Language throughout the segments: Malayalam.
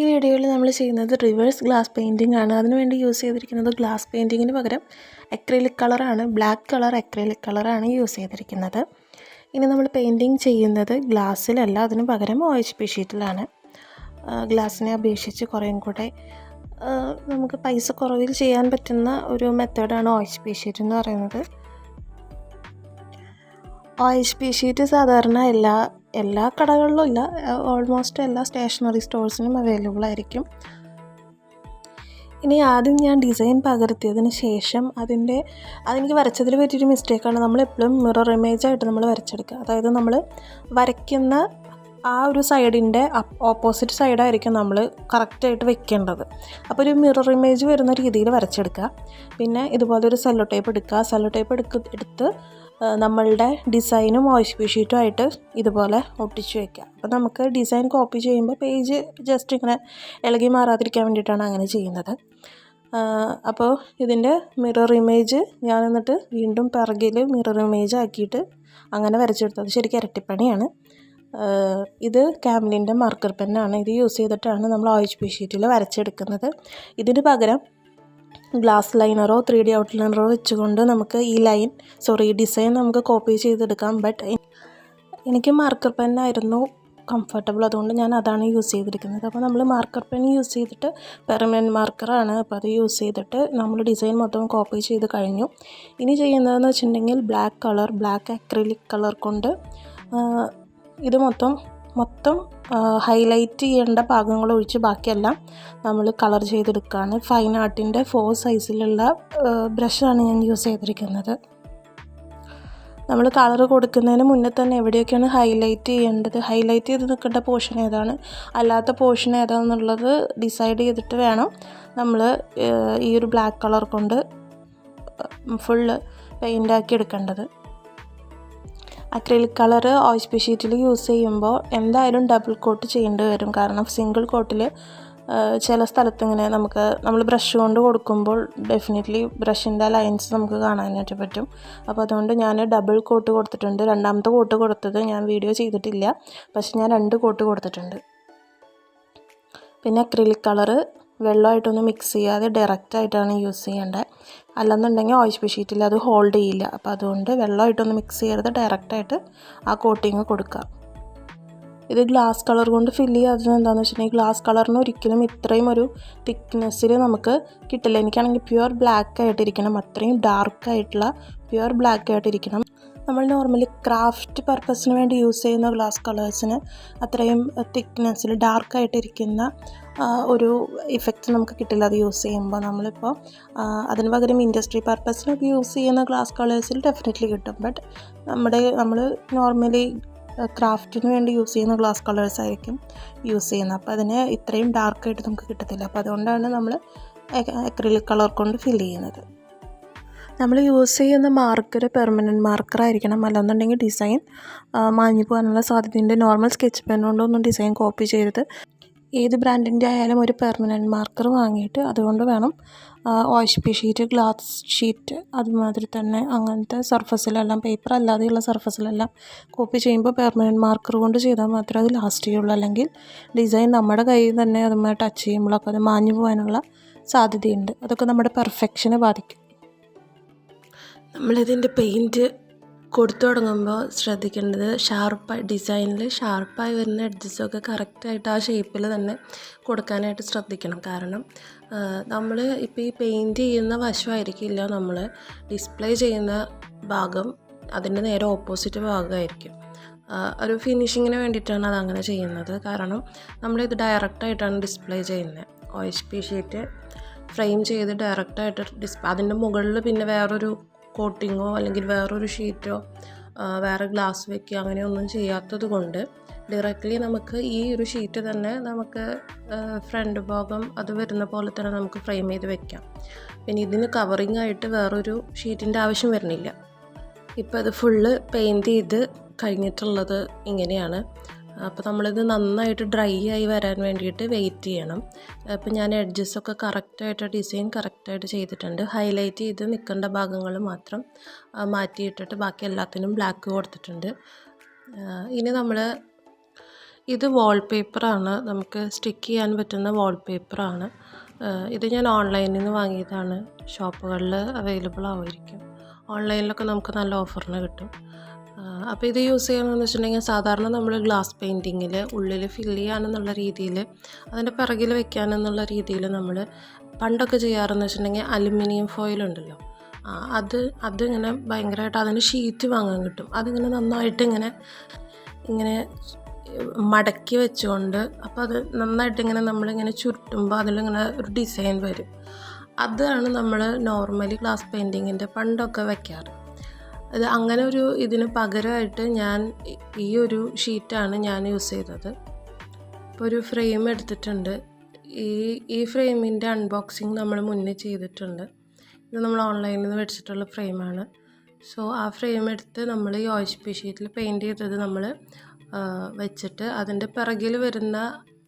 ഈ വീഡിയോയിൽ നമ്മൾ ചെയ്യുന്നത് റിവേഴ്സ് ഗ്ലാസ് പെയിൻറ്റിംഗ് ആണ്. അതിനുവേണ്ടി യൂസ് ചെയ്തിരിക്കുന്നത് ഗ്ലാസ് പെയിൻറ്റിങ്ങിന് പകരം അക്രിലിക് കളറാണ്, ബ്ലാക്ക് കളർ അക്രിലിക് കളറാണ് യൂസ് ചെയ്തിരിക്കുന്നത്. ഇനി നമ്മൾ പെയിൻറ്റിങ് ചെയ്യുന്നത് ഗ്ലാസ്സിലല്ല, അതിന് പകരം OHP ഷീറ്റിലാണ്. ഗ്ലാസ്സിനെ അപേക്ഷിച്ച് കുറേയും കൂടെ നമുക്ക് പൈസ കുറവിൽ ചെയ്യാൻ പറ്റുന്ന ഒരു മെത്തേഡാണ് OHP ഷീറ്റ് എന്ന് പറയുന്നത്. OHP ഷീറ്റ് സാധാരണ എല്ലാ കടകളിലും ഇല്ല, ഓൾമോസ്റ്റ് എല്ലാ സ്റ്റേഷനറി സ്റ്റോഴ്സിനും അവൈലബിൾ ആയിരിക്കും. ഇനി ആദ്യം ഞാൻ ഡിസൈൻ പകർത്തിയതിന് ശേഷം അതെനിക്ക് വരച്ചതിൽ പറ്റിയൊരു മിസ്റ്റേക്കാണ്. നമ്മളെപ്പോഴും മിറർ ഇമേജായിട്ട് നമ്മൾ വരച്ചെടുക്കുക. അതായത് നമ്മൾ വരയ്ക്കുന്ന ആ ഒരു സൈഡിൻ്റെ ഓപ്പോസിറ്റ് സൈഡായിരിക്കും നമ്മൾ കറക്റ്റായിട്ട് വെക്കേണ്ടത്. അപ്പോൾ ഒരു മിറർ ഇമേജ് വരുന്ന രീതിയിൽ വരച്ചെടുക്കുക. പിന്നെ ഇതുപോലെ ഒരു സെല്ലോ ടേപ്പ് എടുക്കുക. സെല്ലോ ടേപ്പ് എടുത്ത് നമ്മളുടെ ഡിസൈനും OHP ഷീറ്റും ആയിട്ട് ഇതുപോലെ ഒട്ടിച്ച് വയ്ക്കുക. അപ്പോൾ നമുക്ക് ഡിസൈൻ കോപ്പി ചെയ്യുമ്പോൾ പേജ് ജസ്റ്റ് ഇങ്ങനെ ഇളകി മാറാതിരിക്കാൻ വേണ്ടിയിട്ടാണ് അങ്ങനെ ചെയ്യുന്നത്. അപ്പോൾ ഇതിൻ്റെ മിറർ ഇമേജ് ഞാൻ എന്നിട്ട് വീണ്ടും പിറകിൽ മിറർ ഇമേജ് ആക്കിയിട്ട് അങ്ങനെ വരച്ചെടുത്തത് ശരിക്കും ഇരട്ടിപ്പണിയാണ്. ഇത് കാംലിൻ്റെ മാർക്കർ പെന്നാണ്. ഇത് യൂസ് ചെയ്തിട്ടാണ് നമ്മൾ OHP ഷീറ്റിൽ വരച്ചെടുക്കുന്നത്. ഇതിന് പകരം ഗ്ലാസ് ലൈനറോ 3D ഔട്ട്ലൈനറോ വെച്ചുകൊണ്ട് നമുക്ക് ഈ ഡിസൈൻ നമുക്ക് കോപ്പി ചെയ്തെടുക്കാം. ബട്ട് എനിക്ക് മാർക്കർ പെന്നായിരുന്നു കംഫർട്ടബിൾ, അതുകൊണ്ട് ഞാൻ അതാണ് യൂസ് ചെയ്തിരിക്കുന്നത്. അപ്പോൾ നമ്മൾ മാർക്കർ പെൻ യൂസ് ചെയ്തിട്ട് പെർമനൻറ്റ് മാർക്കറാണ്, അപ്പോൾ അത് യൂസ് ചെയ്തിട്ട് നമ്മൾ ഡിസൈൻ മൊത്തം കോപ്പി ചെയ്ത് കഴിഞ്ഞു. ഇനി ചെയ്യുന്നതെന്ന് വെച്ചിട്ടുണ്ടെങ്കിൽ ബ്ലാക്ക് അക്രിലിക് കളർ കൊണ്ട് ഇത് മൊത്തം ഹൈലൈറ്റ് ചെയ്യേണ്ട ഭാഗങ്ങൾ ഒഴിച്ച് ബാക്കിയെല്ലാം നമ്മൾ കളർ ചെയ്തെടുക്കുകയാണ്. ഫൈൻ ആർട്ടിൻ്റെ 4 സൈസിലുള്ള ബ്രഷാണ് ഞാൻ യൂസ് ചെയ്തിരിക്കുന്നത്. നമ്മൾ കളർ കൊടുക്കുന്നതിന് മുന്നേ തന്നെ എവിടെയൊക്കെയാണ് ഹൈലൈറ്റ് ചെയ്യേണ്ടത്, ഹൈലൈറ്റ് ചെയ്ത് നിൽക്കേണ്ട പോർഷൻ ഏതാണ്, അല്ലാത്ത പോർഷൻ ഏതാണെന്നുള്ളത് ഡിസൈഡ് ചെയ്തിട്ട് വേണം നമ്മൾ ഈ ഒരു ബ്ലാക്ക് കളർ കൊണ്ട് ഫുള്ള് പെയിൻ്റാക്കി എടുക്കേണ്ടത്. അക്രിലിക് കളർ OHP ഷീറ്റിൽ യൂസ് ചെയ്യുമ്പോൾ എന്തായാലും ഡബിൾ കോട്ട് ചെയ്യേണ്ടി വരും. കാരണം സിംഗിൾ കോട്ടിൽ ചില സ്ഥലത്ത് ഇങ്ങനെ നമ്മൾ ബ്രഷ് കൊണ്ട് കൊടുക്കുമ്പോൾ ഡെഫിനറ്റ്ലി ബ്രഷിൻ്റെ ലൈൻസ് നമുക്ക് കാണാനായിട്ട് പറ്റും. അപ്പോൾ അതുകൊണ്ട് ഞാൻ ഡബിൾ കോട്ട് കൊടുത്തിട്ടുണ്ട്. രണ്ടാമത്തെ കോട്ട് കൊടുത്തത് ഞാൻ വീഡിയോ ചെയ്തിട്ടില്ല, പക്ഷെ ഞാൻ 2 കോട്ട് കൊടുത്തിട്ടുണ്ട്. പിന്നെ അക്രിലിക് കളറ് വെള്ളമായിട്ടൊന്നും മിക്സ് ചെയ്യാതെ ഡയറക്റ്റായിട്ടാണ് യൂസ് ചെയ്യേണ്ടത്. അല്ലെന്നുണ്ടെങ്കിൽ OHP ഷീറ്റിൽ അത് ഹോൾഡ് ചെയ്യില്ല. അപ്പോൾ അതുകൊണ്ട് വെള്ളമായിട്ടൊന്നും മിക്സ് ചെയ്യരുത്, ഡയറക്റ്റായിട്ട് ആ കോട്ടിങ് കൊടുക്കുക. ഇത് ഗ്ലാസ് കളർ കൊണ്ട് ഫില്ല് ചെയ്യാത്തത് എന്താണെന്ന് വെച്ചിട്ടുണ്ടെങ്കിൽ ഗ്ലാസ് കളറിന് ഒരിക്കലും ഇത്രയും ഒരു തിക്നെസ്സിൽ നമുക്ക് കിട്ടില്ല. എനിക്കാണെങ്കിൽ പ്യുവർ ബ്ലാക്ക് ആയിട്ടിരിക്കണം, അത്രയും ഡാർക്കായിട്ടുള്ള പ്യുവർ ബ്ലാക്ക് ആയിട്ടിരിക്കണം. നമ്മൾ നോർമലി ക്രാഫ്റ്റ് പർപ്പസിന് വേണ്ടി യൂസ് ചെയ്യുന്ന ഗ്ലാസ് കളേഴ്സിന് അത്രയും തിക്നെസ്സിൽ ഡാർക്കായിട്ടിരിക്കുന്ന ഒരു ഇഫക്റ്റ് നമുക്ക് കിട്ടില്ല അത് യൂസ് ചെയ്യുമ്പോൾ. നമ്മളിപ്പോൾ അതിന് പകരം ഇൻഡസ്ട്രി പർപ്പസിനൊക്കെ യൂസ് ചെയ്യുന്ന ഗ്ലാസ് കളേഴ്സിൽ ഡെഫിനറ്റ്ലി കിട്ടും. ബട്ട് നമ്മൾ നോർമലി ക്രാഫ്റ്റിന് വേണ്ടി യൂസ് ചെയ്യുന്ന ഗ്ലാസ് കളേഴ്സ് ആയിരിക്കും യൂസ് ചെയ്യുന്നത്. അപ്പോൾ അതിന് ഇത്രയും ഡാർക്കായിട്ട് നമുക്ക് കിട്ടത്തില്ല. അപ്പോൾ അതുകൊണ്ടാണ് നമ്മൾ അക്രിലിക് കളർ കൊണ്ട് ഫില്ല് ചെയ്യുന്നത്. നമ്മൾ യൂസ് ചെയ്യുന്ന മാർക്കർ പെർമനൻറ്റ് മാർക്കറായിരിക്കണം, അല്ലെന്നുണ്ടെങ്കിൽ ഡിസൈൻ മാഞ്ഞു പോകാനുള്ള സാധ്യതയുണ്ട്. നോർമൽ സ്കെച്ച് പെൻ കൊണ്ടൊന്നും ഡിസൈൻ കോപ്പി ചെയ്യരുത്. ഏത് ബ്രാൻഡിൻ്റെ ആയാലും ഒരു പെർമനൻറ്റ് മാർക്കർ വാങ്ങിയിട്ട് അതുകൊണ്ട് വേണം OHP ഷീറ്റ്, ഗ്ലാസ് ഷീറ്റ്, അതുമാതിരി തന്നെ അങ്ങനത്തെ സർഫസിലെല്ലാം, പേപ്പർ അല്ലാതെയുള്ള സർഫസിലെല്ലാം കോപ്പി ചെയ്യുമ്പോൾ പെർമനൻറ്റ് മാർക്കർ കൊണ്ട് ചെയ്താൽ മാത്രമേ അത് ലാസ്റ്റ് ചെയ്യുള്ളൂ. അല്ലെങ്കിൽ ഡിസൈൻ നമ്മുടെ കയ്യിൽ തന്നെ അതുമായി ടച്ച് ചെയ്യുമ്പോഴൊക്കെ അത് മാഞ്ഞു പോകാനുള്ള സാധ്യതയുണ്ട്. അതൊക്കെ നമ്മുടെ പെർഫെക്ഷനെ ബാധിക്കും. നമ്മളിതിൻ്റെ പെയിൻറ്റ് കൊടുത്തു തുടങ്ങുമ്പോൾ ശ്രദ്ധിക്കേണ്ടത് ഡിസൈനിൽ ഷാർപ്പായി വരുന്ന എഡ്ജസൊക്കെ കറക്റ്റായിട്ട് ആ ഷേപ്പിൽ തന്നെ കൊടുക്കാനായിട്ട് ശ്രദ്ധിക്കണം. കാരണം നമ്മൾ ഇപ്പോൾ ഈ പെയിൻറ്റ് ചെയ്യുന്ന വശമായിരിക്കില്ല നമ്മൾ ഡിസ്പ്ലേ ചെയ്യുന്ന ഭാഗം, അതിൻ്റെ നേരെ ഓപ്പോസിറ്റ് ഭാഗമായിരിക്കും. ഒരു ഫിനിഷിങ്ങിന് വേണ്ടിയിട്ടാണ് അതങ്ങനെ ചെയ്യുന്നത്. കാരണം നമ്മളിത് ഡയറക്റ്റായിട്ടാണ് ഡിസ്പ്ലേ ചെയ്യുന്നത്. OHP ഷീറ്റ് ഫ്രെയിം ചെയ്ത് ഡയറക്റ്റായിട്ട് അതിൻ്റെ മുകളിൽ പിന്നെ വേറൊരു കോട്ടിങ്ങോ അല്ലെങ്കിൽ വേറൊരു ഷീറ്റോ വേറെ ഗ്ലാസ് വയ്ക്കുക അങ്ങനെയൊന്നും ചെയ്യാത്തത് കൊണ്ട് ഡയറക്റ്റ്ലി നമുക്ക് ഈ ഒരു ഷീറ്റ് തന്നെ നമുക്ക് ഫ്രണ്ട് ഭാഗം അത് വരുന്ന പോലെ തന്നെ നമുക്ക് ഫ്രെയിം ചെയ്ത് വെക്കാം. പിന്നെ ഇതിന് കവറിങ് ആയിട്ട് വേറൊരു ഷീറ്റിൻ്റെ ആവശ്യം വരുന്നില്ല. ഇപ്പോൾ അത് ഫുള്ള് പെയിൻറ്റ് ചെയ്ത് കഴിഞ്ഞിട്ടുള്ളത് ഇങ്ങനെയാണ്. അപ്പോൾ നമ്മളിത് നന്നായിട്ട് ഡ്രൈ ആയി വരാൻ വേണ്ടിയിട്ട് വെയിറ്റ് ചെയ്യണം. അപ്പോൾ ഞാൻ എഡ്ജസൊക്കെ കറക്റ്റായിട്ട് ഡിസൈൻ കറക്റ്റായിട്ട് ചെയ്തിട്ടുണ്ട്. ഹൈലൈറ്റ് ചെയ്ത് നിൽക്കേണ്ട ഭാഗങ്ങൾ മാത്രം മാറ്റിയിട്ടിട്ട് ബാക്കി എല്ലാത്തിനും ബ്ലാക്ക് കൊടുത്തിട്ടുണ്ട്. ഇനി നമ്മൾ ഇത് വാൾപേപ്പറാണ്, നമുക്ക് സ്റ്റിക്ക് ചെയ്യാൻ പറ്റുന്ന വാൾപേപ്പറാണ്. ഇത് ഞാൻ ഓൺലൈനിൽ നിന്ന് വാങ്ങിയതാണ്. ഷോപ്പുകളിൽ അവൈലബിൾ ആവുമായിരിക്കും. ഓൺലൈനിലൊക്കെ നമുക്ക് നല്ല ഓഫറിന് കിട്ടും. അപ്പോൾ ഇത് യൂസ് ചെയ്യണമെന്ന് വെച്ചിട്ടുണ്ടെങ്കിൽ സാധാരണ നമ്മൾ ഗ്ലാസ് പെയിൻറ്റിങ്ങിൽ ഉള്ളിൽ ഫില്ല് ചെയ്യാനെന്നുള്ള രീതിയിൽ, അതിൻ്റെ പിറകിൽ വെക്കാനെന്നുള്ള രീതിയിൽ നമ്മൾ പണ്ടൊക്കെ ചെയ്യാറെന്ന് വെച്ചിട്ടുണ്ടെങ്കിൽ അലുമിനിയം ഫോയിൽ ഉണ്ടല്ലോ, അതിങ്ങനെ ഭയങ്കരമായിട്ട് അതിന് ഷീറ്റ് വാങ്ങാൻ കിട്ടും. അതിങ്ങനെ നന്നായിട്ട് ഇങ്ങനെ മടക്കി വെച്ചുകൊണ്ട്, അപ്പോൾ അത് നന്നായിട്ട് നമ്മളിങ്ങനെ ചുരുട്ടുമ്പോൾ അതിലിങ്ങനെ ഒരു ഡിസൈൻ വരും. അതാണ് നമ്മൾ നോർമലി ഗ്ലാസ് പെയിൻറ്റിങ്ങിൻ്റെ പണ്ടൊക്കെ വയ്ക്കാറ്. അങ്ങനെ ഇതിന് പകരമായിട്ട് ഞാൻ ഈ ഒരു ഷീറ്റാണ് ഞാൻ യൂസ് ചെയ്തത്. ഇപ്പോൾ ഒരു ഫ്രെയിം എടുത്തിട്ടുണ്ട്. ഈ ഫ്രെയിമിൻ്റെ അൺബോക്സിങ് നമ്മൾ മുന്നേ ചെയ്തിട്ടുണ്ട്. ഇത് നമ്മൾ ഓൺലൈനിൽ നിന്ന് മേടിച്ചിട്ടുള്ള ഫ്രെയിമാണ്. സോ ആ ഫ്രെയിം എടുത്ത് നമ്മൾ ഈ OHP ഷീറ്റിൽ പെയിൻറ്റ് ചെയ്തത് നമ്മൾ വെച്ചിട്ട്, അതിൻ്റെ പിറകിൽ വരുന്ന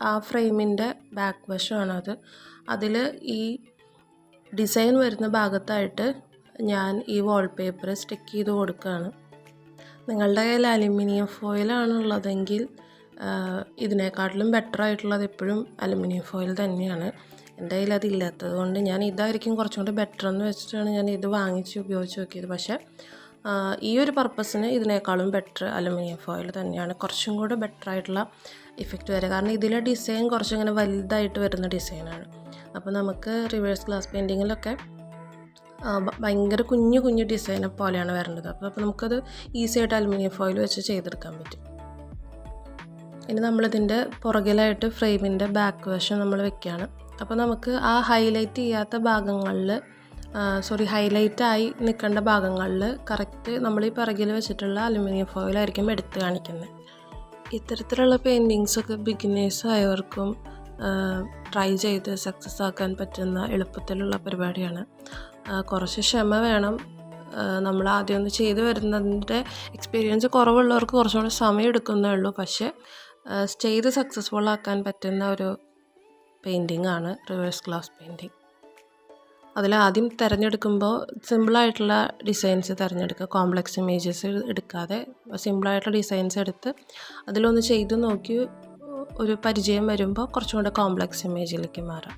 ആ ഫ്രെയിമിൻ്റെ ബാക്ക് വശമാണത്. അതിൽ ഈ ഡിസൈൻ വരുന്ന ഭാഗത്തായിട്ട് ഞാൻ ഈ വാൾപേപ്പർ സ്റ്റിക്ക് ചെയ്ത് കൊടുക്കുകയാണ്. നിങ്ങളുടെ കയ്യിൽ അലുമിനിയം ഫോയിലാണുള്ളതെങ്കിൽ ഇതിനേക്കാട്ടിലും ബെറ്റർ ആയിട്ടുള്ളത് എപ്പോഴും അലുമിനിയം ഫോയിൽ തന്നെയാണ്. എൻ്റെ കയ്യിൽ അതില്ലാത്തത് കൊണ്ട് ഞാൻ ഇതായിരിക്കും കുറച്ചും കൂടി ബെറ്റർ എന്ന് വെച്ചിട്ടാണ് ഞാൻ ഇത് വാങ്ങിച്ച് ഉപയോഗിച്ച് നോക്കിയത്. പക്ഷേ ഈ ഒരു പർപ്പസിന് ഇതിനേക്കാളും ബെറ്റർ അലുമിനിയം ഫോയിൽ തന്നെയാണ്. കുറച്ചും കൂടെ ബെറ്റർ ആയിട്ടുള്ള ഇഫക്റ്റ് വരിക. കാരണം ഇതിലെ ഡിസൈൻ കുറച്ചിങ്ങനെ വലുതായിട്ട് വരുന്ന ഡിസൈനാണ്. അപ്പോൾ നമുക്ക് റിവേഴ്സ് ഗ്ലാസ് പെയിൻറ്റിങ്ങിലൊക്കെ ഭയങ്കര കുഞ്ഞു ഡിസൈനെ പോലെയാണ് വരേണ്ടത്. അപ്പോൾ നമുക്കത് ഈസി ആയിട്ട് അലുമിനിയം ഫോയിൽ വെച്ച് ചെയ്തെടുക്കാൻ പറ്റും. ഇനി നമ്മളിതിൻ്റെ പുറകിലായിട്ട് ഫ്രെയിമിൻ്റെ ബാക്ക് വശം നമ്മൾ വെക്കുകയാണ്. അപ്പോൾ നമുക്ക് ആ ഹൈലൈറ്റ് ചെയ്യാത്ത ഭാഗങ്ങളിൽ, ഹൈലൈറ്റായി നിൽക്കേണ്ട ഭാഗങ്ങളിൽ കറക്റ്റ് നമ്മൾ ഈ പിറകിൽ വെച്ചിട്ടുള്ള അലുമിനിയം ഫോയിലായിരിക്കും എടുത്ത് കാണിക്കുന്നത്. ഇത്തരത്തിലുള്ള പെയിൻറ്റിങ്സൊക്കെ ബിഗിനേഴ്സ് ആയവർക്കും ട്രൈ ചെയ്ത് സക്സസ് ആക്കാൻ പറ്റുന്ന എളുപ്പത്തിലുള്ള പരിപാടിയാണ്. കുറച്ച് ക്ഷമ വേണം. നമ്മൾ ആദ്യം ഒന്ന് ചെയ്ത് വരുന്നതിൻ്റെ എക്സ്പീരിയൻസ് കുറവുള്ളവർക്ക് കുറച്ചുകൂടി സമയം എടുക്കുന്നേ ഉള്ളൂ. പക്ഷേ ചെയ്ത് സക്സസ്ഫുൾ ആക്കാൻ പറ്റുന്ന ഒരു പെയിൻറ്റിംഗ് ആണ് റിവേഴ്സ് ഗ്ലാസ് പെയിൻറ്റിങ്. അതിലാദ്യം തിരഞ്ഞെടുക്കുമ്പോൾ സിമ്പിളായിട്ടുള്ള ഡിസൈൻസ് തിരഞ്ഞെടുക്കുക. കോംപ്ലക്സ് ഇമേജസ് എടുക്കാതെ സിമ്പിളായിട്ടുള്ള ഡിസൈൻസ് എടുത്ത് അതിലൊന്ന് ചെയ്ത് നോക്കി ഒരു പരിചയം വരുമ്പോൾ കുറച്ചും കൂടെ കോംപ്ലക്സ് ഇമേജിലേക്ക് മാറാം.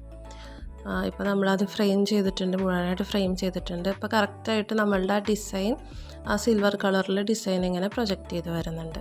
ഇപ്പോൾ നമ്മളത് ഫ്രെയിം ചെയ്തിട്ടുണ്ട്, മുഴുവനായിട്ട് ഫ്രെയിം ചെയ്തിട്ടുണ്ട്. ഇപ്പോൾ കറക്റ്റായിട്ട് നമ്മളുടെ ആ ഡിസൈൻ, ആ സിൽവർ കളറിൽ ഡിസൈൻ ഇങ്ങനെ പ്രൊജക്റ്റ് ചെയ്ത് വരുന്നുണ്ട്.